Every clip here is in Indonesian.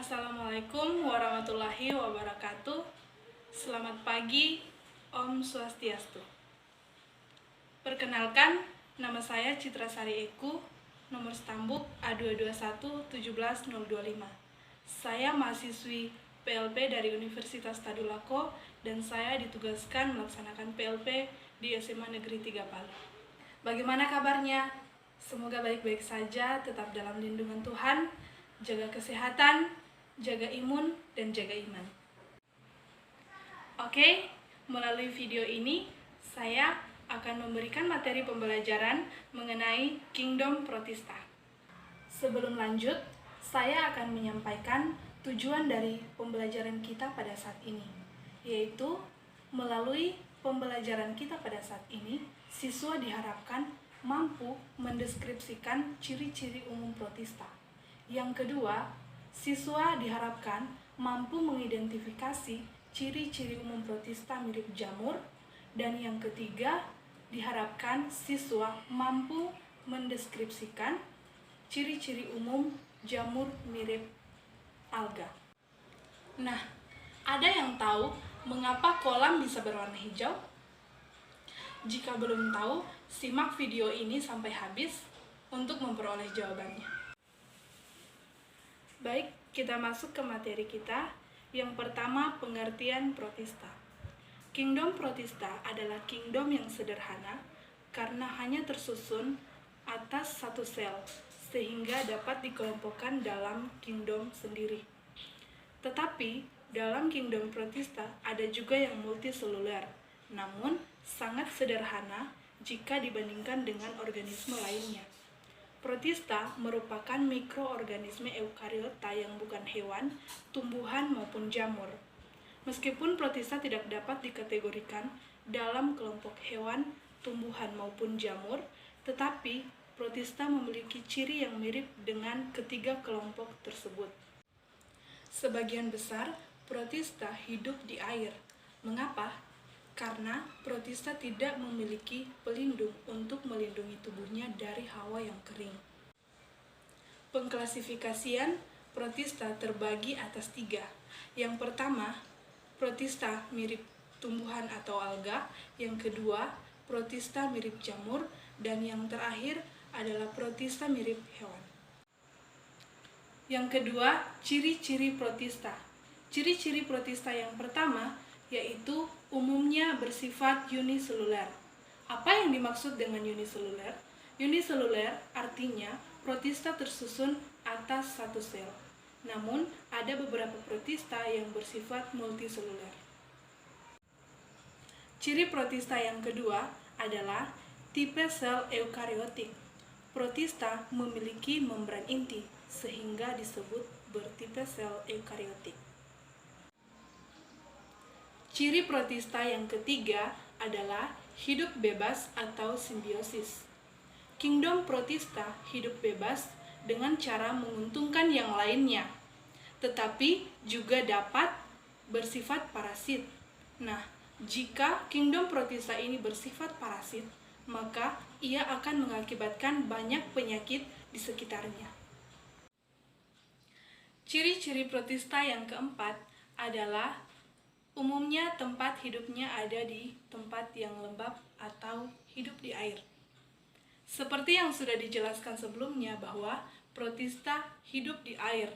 Assalamualaikum warahmatullahi wabarakatuh. Selamat pagi, Om Swastiastu. Perkenalkan, nama saya Citra Sari Eku, nomor stambuk A221-17025. Saya mahasiswi PLP dari Universitas Tadulako dan saya ditugaskan melaksanakan PLP di SMA Negeri 3 Palu. Bagaimana kabarnya? Semoga baik-baik saja, tetap dalam lindungan Tuhan, jaga kesehatan, jaga imun, dan jaga iman. Oke, melalui video ini saya akan memberikan materi pembelajaran mengenai Kingdom Protista. Sebelum lanjut, saya akan menyampaikan tujuan dari pembelajaran kita pada saat ini, yaitu melalui pembelajaran kita pada saat ini, siswa diharapkan mampu mendeskripsikan ciri-ciri umum protista. Yang kedua, siswa diharapkan mampu mengidentifikasi ciri-ciri umum protista mirip jamur. Dan yang ketiga, diharapkan siswa mampu mendeskripsikan ciri-ciri umum jamur mirip alga. Nah, ada yang tahu mengapa kolam bisa berwarna hijau? Jika belum tahu, simak video ini sampai habis untuk memperoleh jawabannya. Baik, kita masuk ke materi kita. Yang pertama, pengertian protista. Kingdom protista adalah kingdom yang sederhana karena hanya tersusun atas satu sel, sehingga dapat dikelompokkan dalam kingdom sendiri. Tetapi, dalam kingdom protista ada juga yang multiseluler, namun sangat sederhana jika dibandingkan dengan organisme lainnya. Protista merupakan mikroorganisme eukariota yang bukan hewan, tumbuhan maupun jamur. Meskipun protista tidak dapat dikategorikan dalam kelompok hewan, tumbuhan maupun jamur, tetapi protista memiliki ciri yang mirip dengan ketiga kelompok tersebut. Sebagian besar protista hidup di air. Mengapa? Karena protista tidak memiliki pelindung untuk melindungi tubuhnya dari hawa yang kering. Pengklasifikasian protista terbagi atas 3. Yang pertama, protista mirip tumbuhan atau alga. Yang kedua, protista mirip jamur. Dan yang terakhir adalah protista mirip hewan. Yang kedua, ciri-ciri protista. Ciri-ciri protista yang pertama yaitu umumnya bersifat uniseluler. Apa yang dimaksud dengan uniseluler? Uniseluler artinya protista tersusun atas satu sel. Namun, ada beberapa protista yang bersifat multiseluler. Ciri protista yang kedua adalah tipe sel eukariotik. Protista memiliki membran inti, sehingga disebut bertipe sel eukariotik. Ciri protista yang ketiga adalah hidup bebas atau simbiosis. Kingdom protista hidup bebas dengan cara menguntungkan yang lainnya, tetapi juga dapat bersifat parasit. Nah, jika kingdom protista ini bersifat parasit, maka ia akan mengakibatkan banyak penyakit di sekitarnya. Ciri-ciri protista yang keempat adalah umumnya tempat hidupnya ada di tempat yang lembab atau hidup di air. Seperti yang sudah dijelaskan sebelumnya bahwa protista hidup di air.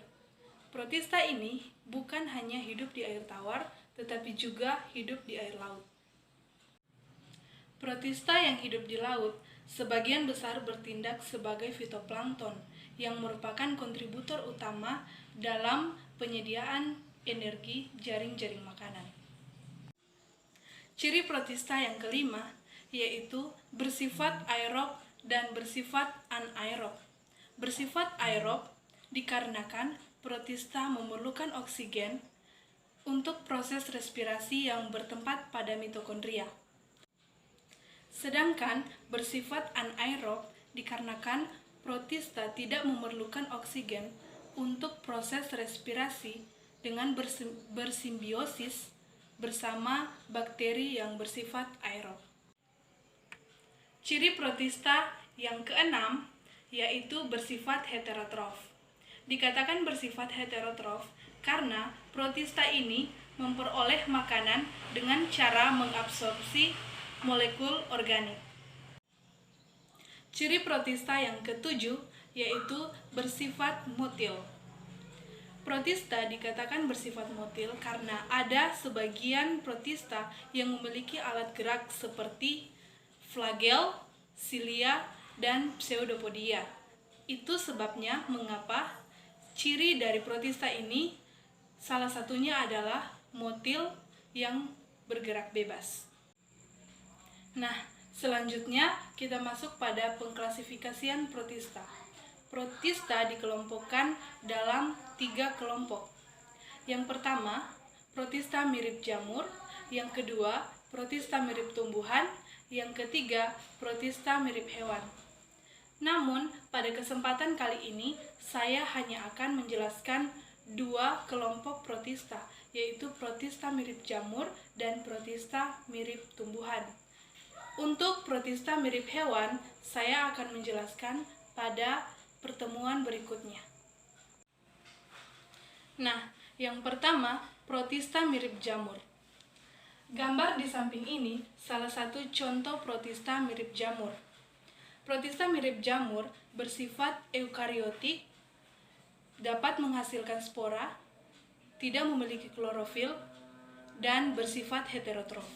Protista ini bukan hanya hidup di air tawar, tetapi juga hidup di air laut. Protista yang hidup di laut sebagian besar bertindak sebagai fitoplankton yang merupakan kontributor utama dalam penyediaan energi jaring-jaring makanan. Ciri protista yang kelima yaitu bersifat aerob dan bersifat anaerob. Bersifat aerob dikarenakan protista memerlukan oksigen untuk proses respirasi yang bertempat pada mitokondria. Sedangkan bersifat anaerob dikarenakan protista tidak memerlukan oksigen untuk proses respirasi dengan bersimbiosis bersama bakteri yang bersifat aerob. Ciri protista yang keenam yaitu bersifat heterotrof. dikatakan bersifat heterotrof karena protista ini memperoleh makanan dengan cara mengabsorpsi molekul organik. Ciri protista yang ketujuh yaitu bersifat motil. Protista dikatakan bersifat motil karena ada sebagian protista yang memiliki alat gerak seperti flagel, silia, dan pseudopodia. Itu sebabnya mengapa ciri dari protista ini salah satunya adalah motil yang bergerak bebas. Nah, selanjutnya kita masuk pada pengklasifikasian protista. Protista dikelompokkan dalam 3 kelompok. Yang pertama, protista mirip jamur. Yang kedua, protista mirip tumbuhan. Yang ketiga, protista mirip hewan. Namun, pada kesempatan kali ini, saya hanya akan menjelaskan 2 kelompok protista, yaitu protista mirip jamur dan protista mirip tumbuhan. Untuk protista mirip hewan, saya akan menjelaskan pada pertemuan berikutnya. Nah, yang pertama, protista mirip jamur. Gambar di samping ini salah satu contoh protista mirip jamur. Protista mirip jamur bersifat eukariotik, dapat menghasilkan spora, tidak memiliki klorofil, dan bersifat heterotrof.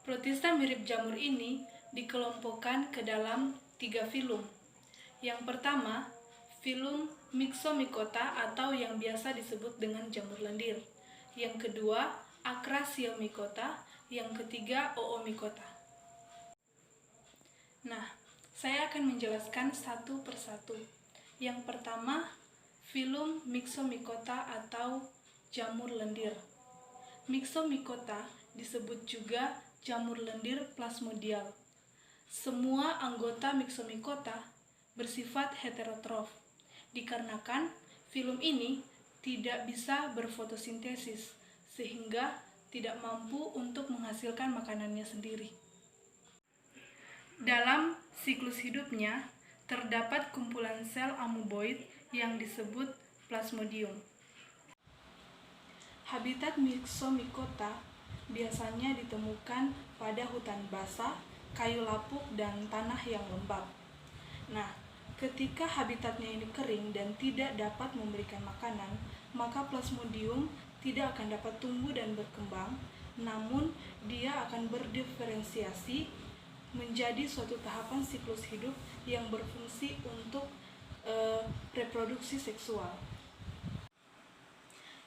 Protista mirip jamur ini dikelompokkan ke dalam 3 filum. Yang pertama, filum Myxomycota atau yang biasa disebut dengan jamur lendir. Yang kedua, Acrasiomycota. Yang ketiga, Oomycota. Nah, saya akan menjelaskan satu persatu. Yang pertama, filum Myxomycota atau jamur lendir. Myxomycota disebut juga jamur lendir plasmodial. Semua anggota Myxomycota bersifat heterotrof, dikarenakan filum ini tidak bisa berfotosintesis, sehingga tidak mampu untuk menghasilkan makanannya sendiri. Dalam siklus hidupnya, terdapat kumpulan sel amoeboid yang disebut plasmodium. Habitat Myxomycota biasanya ditemukan pada hutan basah, kayu lapuk, dan tanah yang lembab. Nah, ketika habitatnya ini kering dan tidak dapat memberikan makanan, maka plasmodium tidak akan dapat tumbuh dan berkembang, namun dia akan berdiferensiasi menjadi suatu tahapan siklus hidup yang berfungsi untuk reproduksi seksual.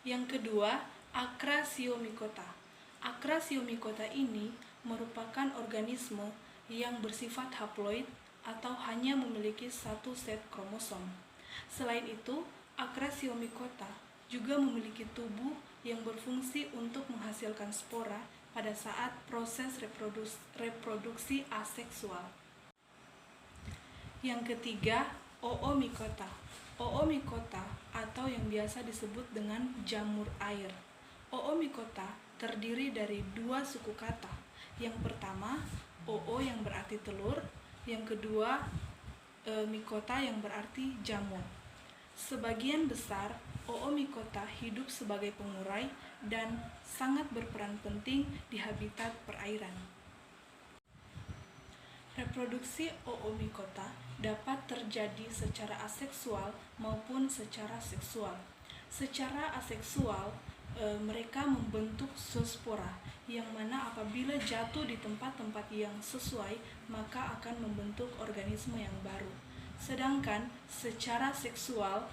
Yang kedua, Acrasiomycota. Acrasiomycota ini merupakan organisme yang bersifat haploid atau hanya memiliki satu set kromosom. Selain itu, Acrasiomycota juga memiliki tubuh yang berfungsi untuk menghasilkan spora pada saat proses reproduksi aseksual. Yang ketiga, Oomycota. Oomycota atau yang biasa disebut dengan jamur air. Oomycota terdiri dari 2 suku kata. Yang pertama, oo yang berarti telur, yang kedua, mycota yang berarti jamur. Sebagian besar Oomycota hidup sebagai pengurai dan sangat berperan penting di habitat perairan. Reproduksi Oomycota dapat terjadi secara aseksual maupun secara seksual. Secara aseksual, mereka membentuk zoospora, yang mana apabila jatuh di tempat-tempat yang sesuai, maka akan membentuk organisme yang baru. Sedangkan secara seksual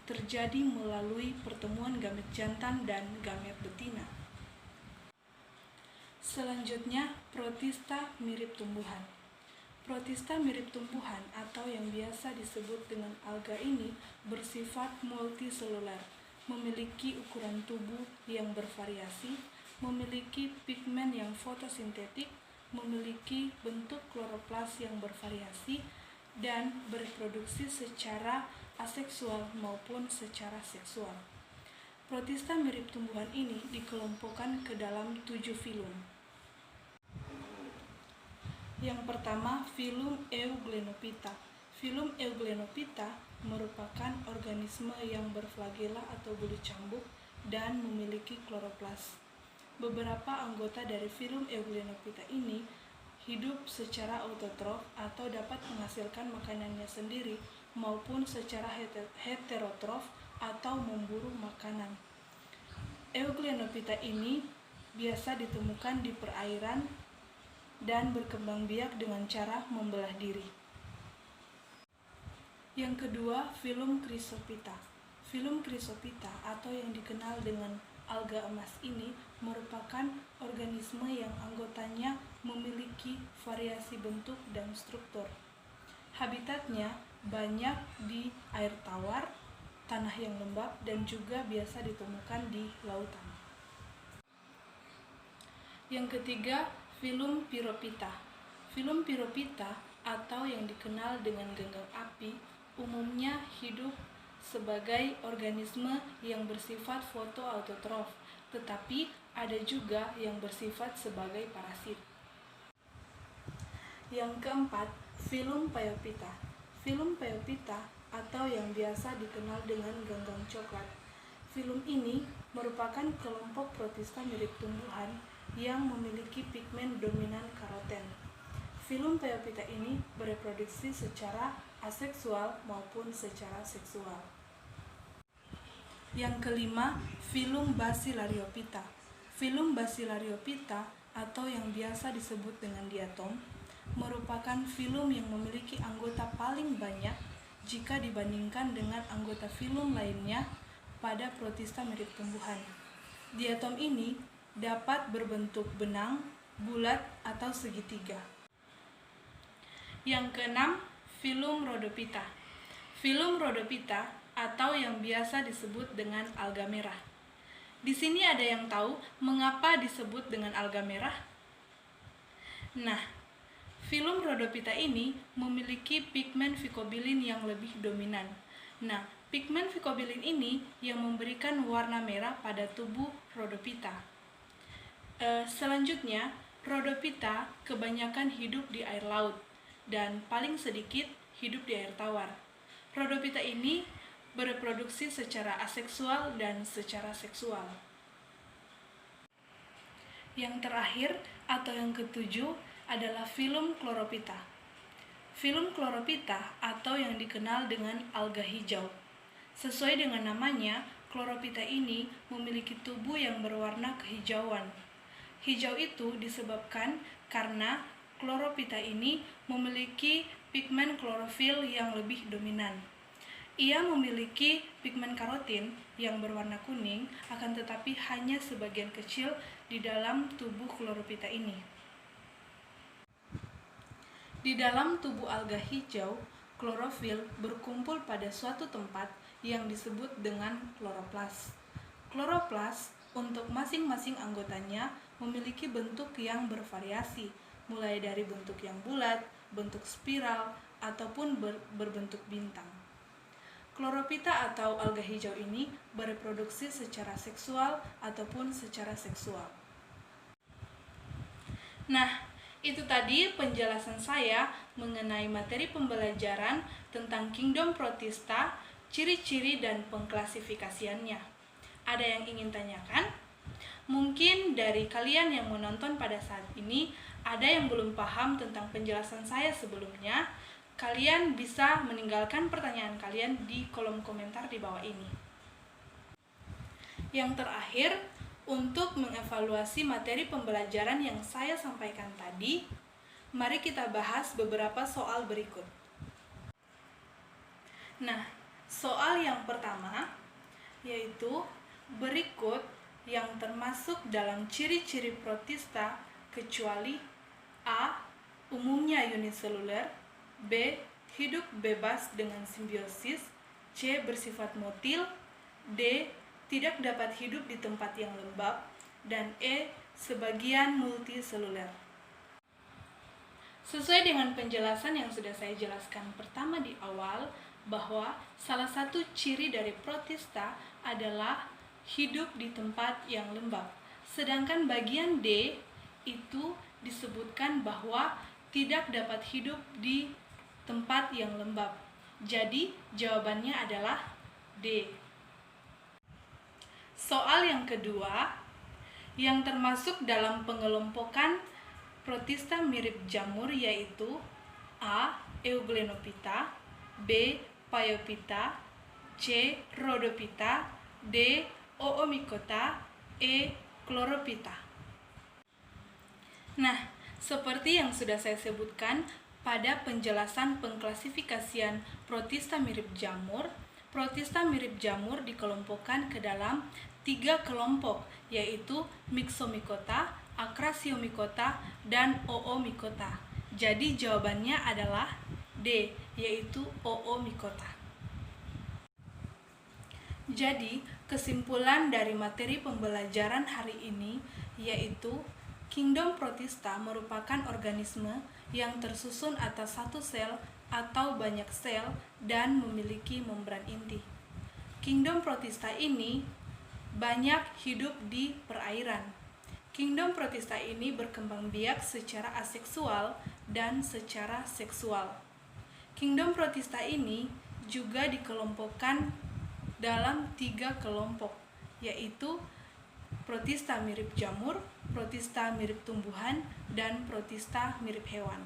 terjadi melalui pertemuan gamet jantan dan gamet betina. Selanjutnya, protista mirip tumbuhan. Protista mirip tumbuhan atau yang biasa disebut dengan alga ini bersifat multiseluler, memiliki ukuran tubuh yang bervariasi, memiliki pigmen yang fotosintetik, memiliki bentuk kloroplas yang bervariasi, dan bereproduksi secara aseksual maupun secara seksual. Protista mirip tumbuhan ini dikelompokkan ke dalam 7 filum. Yang pertama, filum Euglenophyta. Filum Euglenophyta merupakan organisme yang berflagela atau bulu cambuk dan memiliki kloroplas. Beberapa anggota dari filum Euglenophyta ini hidup secara autotrof atau dapat menghasilkan makanannya sendiri maupun secara heterotrof atau memburu makanan. Euglenophyta ini biasa ditemukan di perairan dan berkembang biak dengan cara membelah diri. Yang kedua, filum Chrysophyta. Filum Chrysophyta atau yang dikenal dengan alga emas ini merupakan organisme yang anggotanya memiliki variasi bentuk dan struktur. Habitatnya banyak di air tawar, tanah yang lembab, dan juga biasa ditemukan di lautan. Yang ketiga, filum Pyrophyta. Filum Pyrophyta atau yang dikenal dengan genggam api umumnya hidup sebagai organisme yang bersifat fotoautotrof, tetapi ada juga yang bersifat sebagai parasit. Yang keempat, filum Phaeophyta. Filum Phaeophyta atau yang biasa dikenal dengan genggam coklat. Filum ini merupakan kelompok protista mirip tumbuhan yang memiliki pigmen dominan karoten. Filum Phaeophyta ini bereproduksi secara aseksual maupun secara seksual. Yang kelima, filum Bacillariophyta. Filum Bacillariophyta atau yang biasa disebut dengan diatom merupakan filum yang memiliki anggota paling banyak jika dibandingkan dengan anggota filum lainnya pada protista mirip tumbuhan. Diatom ini dapat berbentuk benang, bulat, atau segitiga. Yang keenam, filum Rhodophyta. Filum Rhodophyta atau yang biasa disebut dengan alga merah. Di sini ada yang tahu mengapa disebut dengan alga merah? Nah, filum Rhodophyta ini memiliki pigmen phycobilin yang lebih dominan. Nah, pigmen phycobilin ini yang memberikan warna merah pada tubuh Rhodophyta. Selanjutnya, Rhodophyta kebanyakan hidup di air laut dan paling sedikit hidup di air tawar. Rhodophyta ini bereproduksi secara aseksual dan secara seksual. Yang terakhir atau yang ketujuh adalah filum Chlorophyta. Filum Chlorophyta atau yang dikenal dengan alga hijau. Sesuai dengan namanya, Chlorophyta ini memiliki tubuh yang berwarna kehijauan. Hijau itu disebabkan karena Chlorophyta ini memiliki pigmen klorofil yang lebih dominan. Ia memiliki pigmen karotin yang berwarna kuning, akan tetapi hanya sebagian kecil di dalam tubuh Chlorophyta ini. Di dalam tubuh alga hijau, klorofil berkumpul pada suatu tempat yang disebut dengan kloroplas. Kloroplas untuk masing-masing anggotanya memiliki bentuk yang bervariasi, mulai dari bentuk yang bulat, bentuk spiral, ataupun berbentuk bintang. Chlorophyta atau alga hijau ini bereproduksi secara seksual ataupun secara seksual. Nah, itu tadi penjelasan saya mengenai materi pembelajaran tentang Kingdom Protista, ciri-ciri dan pengklasifikasiannya. Ada yang ingin tanyakan? Mungkin dari kalian yang menonton pada saat ini ada yang belum paham tentang penjelasan saya sebelumnya. Kalian bisa meninggalkan pertanyaan kalian di kolom komentar di bawah ini. Yang terakhir, untuk mengevaluasi materi pembelajaran yang saya sampaikan tadi, mari kita bahas beberapa soal berikut. Nah, soal yang pertama yaitu berikut yang termasuk dalam ciri-ciri protista kecuali A. Umumnya uniseluler, B. Hidup bebas dengan simbiosis, C. Bersifat motil, D. Tidak dapat hidup di tempat yang lembab, dan E. Sebagian multiseluler. Sesuai dengan penjelasan yang sudah saya jelaskan pertama di awal, bahwa salah satu ciri dari protista adalah hidup di tempat yang lembab. Sedangkan bagian D itu disebutkan bahwa tidak dapat hidup di tempat yang lembab. Jadi, jawabannya adalah D. Soal yang kedua, yang termasuk dalam pengelompokan protista mirip jamur yaitu A. Euglenophyta, B. Phaeophyta, C. Rhodophyta, D. Oomycota, E. Chlorophyta. Nah, seperti yang sudah saya sebutkan pada penjelasan pengklasifikasian protista mirip jamur dikelompokkan ke dalam 3 kelompok, yaitu Myxomycota, Acrasiomycota, dan Oomycota. Jadi jawabannya adalah D, yaitu Oomycota. Jadi, kesimpulan dari materi pembelajaran hari ini yaitu Kingdom Protista merupakan organisme yang tersusun atas satu sel atau banyak sel dan memiliki membran inti. Kingdom Protista ini banyak hidup di perairan. Kingdom Protista ini berkembang biak secara aseksual dan secara seksual. Kingdom Protista ini juga dikelompokkan dalam 3 kelompok, yaitu protista mirip jamur, protista mirip tumbuhan, dan protista mirip hewan.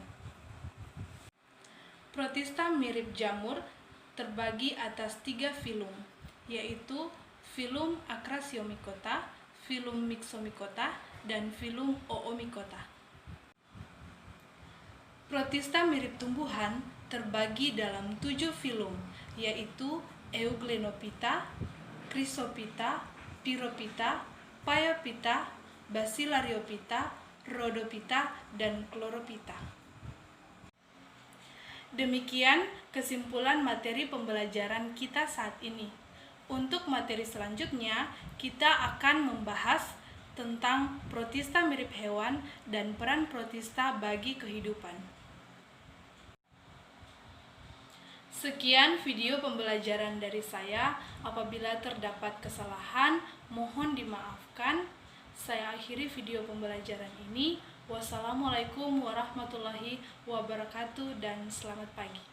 Protista mirip jamur terbagi atas 3 filum, yaitu filum Acrasiomycota, filum Myxomycota, dan filum Oomycota. Protista mirip tumbuhan terbagi dalam 7 filum, yaitu Euglenophyta, Chrysophyta, Pyrophyta, Phaeophyta, Bacillariophyta, Rhodophyta, dan Chlorophyta. Demikian kesimpulan materi pembelajaran kita saat ini. Untuk materi selanjutnya, kita akan membahas tentang protista mirip hewan dan peran protista bagi kehidupan. Sekian video pembelajaran dari saya. Apabila terdapat kesalahan, mohon dimaafkan. Saya akhiri video pembelajaran ini. Wassalamualaikum warahmatullahi wabarakatuh dan selamat pagi.